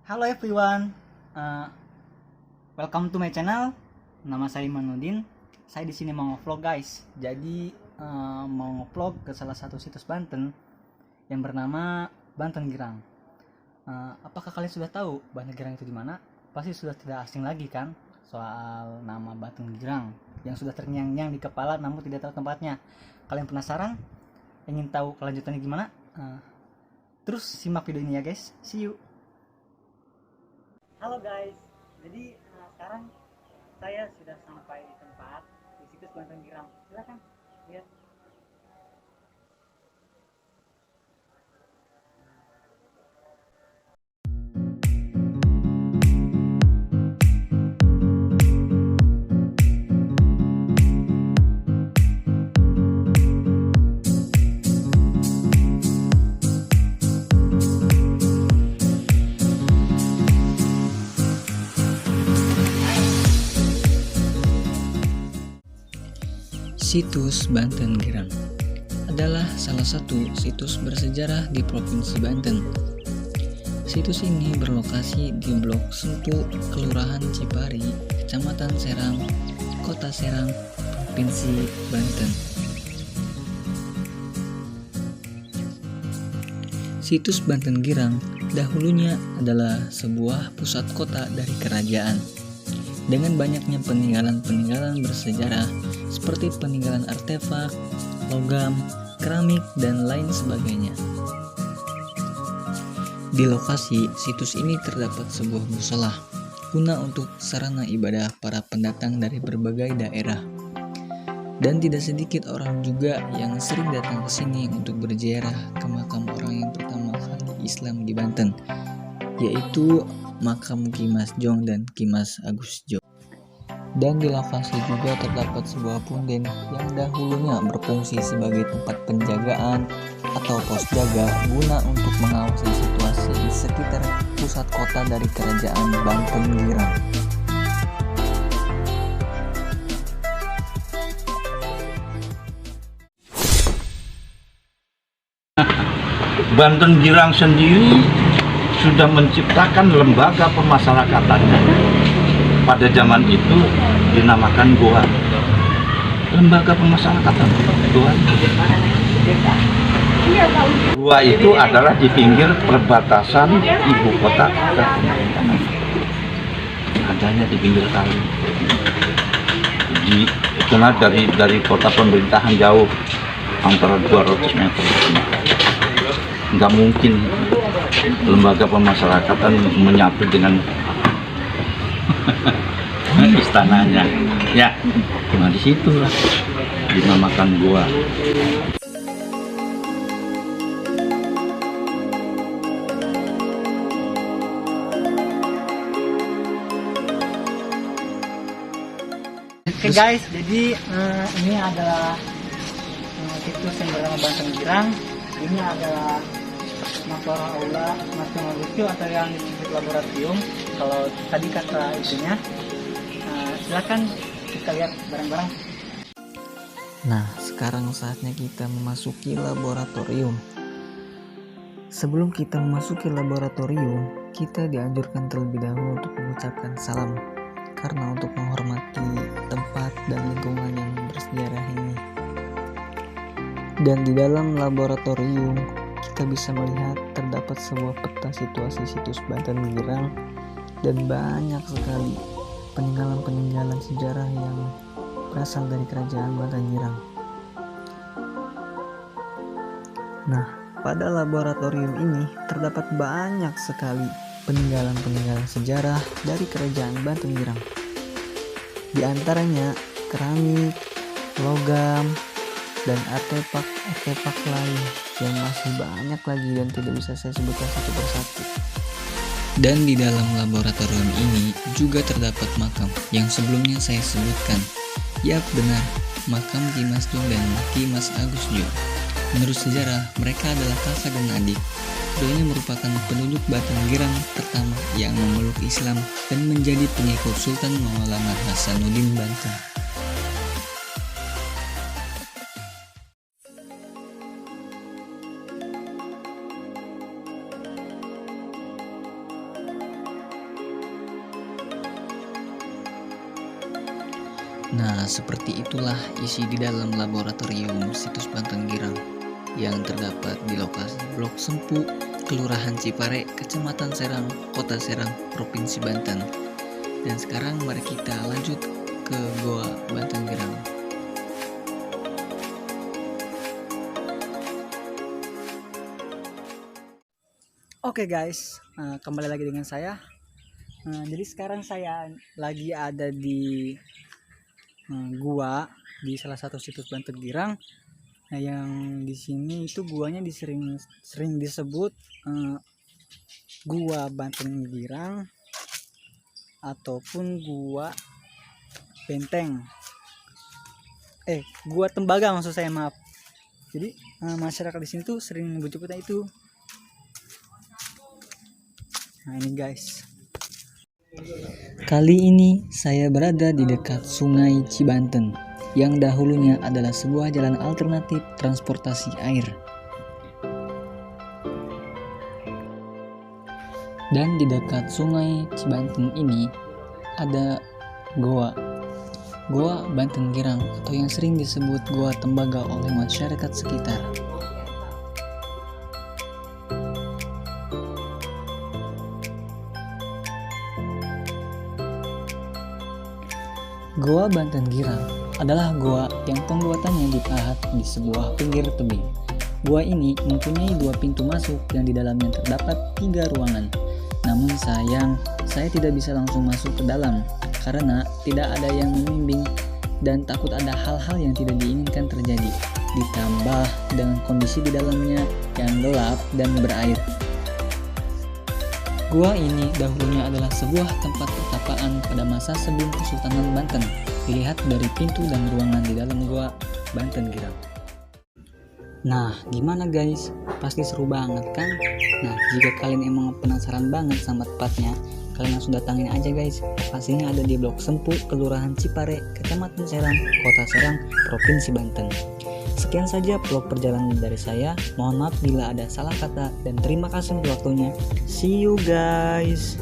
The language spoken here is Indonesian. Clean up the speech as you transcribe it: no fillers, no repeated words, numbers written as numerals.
Halo everyone, uh, welcome to my channel. Nama saya Imanudin. Saya di sini mau nge-vlog guys. Jadi mau nge-vlog ke salah satu situs Banten yang bernama Banten Girang. Apakah kalian sudah tahu Banten Girang itu di mana? Pasti sudah tidak asing lagi kan soal nama Banten Girang yang sudah terngiang-ngiang di kepala namun tidak tahu tempatnya. Kalian penasaran? Ingin tahu kelanjutannya gimana? Terus simak video ini ya guys. See you. Halo guys, jadi sekarang saya sudah sampai di tempat di situs Banten Girang. Silakan lihat. Situs Banten Girang adalah salah satu situs bersejarah di Provinsi Banten. Situs ini berlokasi di Blok Sentu, Kelurahan Cipari, Kecamatan Serang, Kota Serang, Provinsi Banten. Situs Banten Girang dahulunya adalah sebuah pusat kota dari kerajaan dengan banyaknya peninggalan-peninggalan bersejarah seperti peninggalan artefak, logam, keramik, dan lain sebagainya. Di lokasi situs ini terdapat sebuah mushola guna untuk sarana ibadah para pendatang dari berbagai daerah. Dan tidak sedikit orang juga yang sering datang ke sini untuk berziarah ke makam orang yang pertama kali Islam di Banten, yaitu makam Ki Mas Jong dan Ki Mas Agus Jong. Dan di lokasi juga terdapat sebuah punden yang dahulunya berfungsi sebagai tempat penjagaan atau pos jaga guna untuk mengawasi situasi di sekitar pusat kota dari kerajaan Banten Girang. Banten Girang sendiri sudah menciptakan lembaga pemasarakatannya. Pada zaman itu dinamakan Goa, lembaga pemasyarakatan Goa. Goa itu adalah di pinggir perbatasan ibu kota dan pemerintahan, adanya di pinggir kali. Karena dari kota pemerintahan jauh, antara 200 meter. Nggak mungkin lembaga pemasyarakatan menyatu dengan istananya, ya. Nah disitulah dinamakan Goa. Oke guys, jadi ini adalah situs yang bernama Banten Girang. Ini adalah Makora Aula Nasional Lucu atau yang disebut laboratorium. Kalau tadi kata itunya, silakan kita lihat bareng-bareng. Nah, sekarang saatnya kita memasuki laboratorium. Sebelum kita memasuki laboratorium, kita dianjurkan terlebih dahulu untuk mengucapkan salam, karena untuk menghormati tempat dan lingkungan yang bersejarah ini. Dan di dalam laboratorium, kita bisa melihat terdapat sebuah peta situasi situs Banten Girang dan banyak sekali peninggalan-peninggalan sejarah yang berasal dari kerajaan Banten Girang. Nah, pada laboratorium ini terdapat banyak sekali peninggalan-peninggalan sejarah dari kerajaan Banten Girang. Di antaranya keramik, logam, dan artefak lain yang masih banyak lagi dan tidak bisa saya sebutkan satu persatu. Dan di dalam laboratorium ini juga terdapat makam yang sebelumnya saya sebutkan. Yap, benar, makam Ki Mas Jong dan Ki Mas Agus Jong. Menurut sejarah, mereka adalah kakak dan adik. Keduanya merupakan penduduk Banten Girang pertama yang memeluk Islam dan menjadi pengikut Sultan Maulana Hasanuddin Banten. Nah, seperti itulah isi di dalam laboratorium situs Banten Girang yang terdapat di lokasi Blok Sempu, Kelurahan Cipare, Kecamatan Serang, Kota Serang, Provinsi Banten. Dan sekarang mari kita lanjut ke Goa Banten Girang. Oke guys, kembali lagi dengan saya. Jadi sekarang saya lagi ada di gua di salah satu situs Banten Girang. Nah, yang di sini itu guanya sering disebut gua Banten Girang ataupun gua Benteng. Gua Tembaga maksud saya, maaf. Jadi masyarakat di sini tuh sering menyebutnya itu. Nah, ini guys. Kali ini saya berada di dekat Sungai Cibanten yang dahulunya adalah sebuah jalan alternatif transportasi air. Dan di dekat Sungai Cibanten ini ada Goa Banten Girang atau yang sering disebut Goa Tembaga oleh masyarakat sekitar. Goa Banten Girang adalah goa yang pembuatannya dipahat di sebuah pinggir tebing. Goa ini mempunyai 2 pintu masuk yang di dalamnya terdapat 3 ruangan. Namun sayang, saya tidak bisa langsung masuk ke dalam karena tidak ada yang membimbing dan takut ada hal-hal yang tidak diinginkan terjadi. Ditambah dengan kondisi di dalamnya yang gelap dan berair. Gua ini dahulunya adalah sebuah tempat pertapaan pada masa sebelum Kesultanan Banten. Dilihat dari pintu dan ruangan di dalam Gua Banten Girang. Nah, gimana guys? Pasti seru banget kan? Nah, jika kalian emang penasaran banget sama tempatnya, kalian langsung datangin aja guys. Pastinya ada di Blok Sempu, Kelurahan Cipare, Kecamatan Serang, Kota Serang, Provinsi Banten. Sekian saja vlog perjalanan dari saya. Mohon maaf bila ada salah kata dan terima kasih untuk waktunya. See you guys.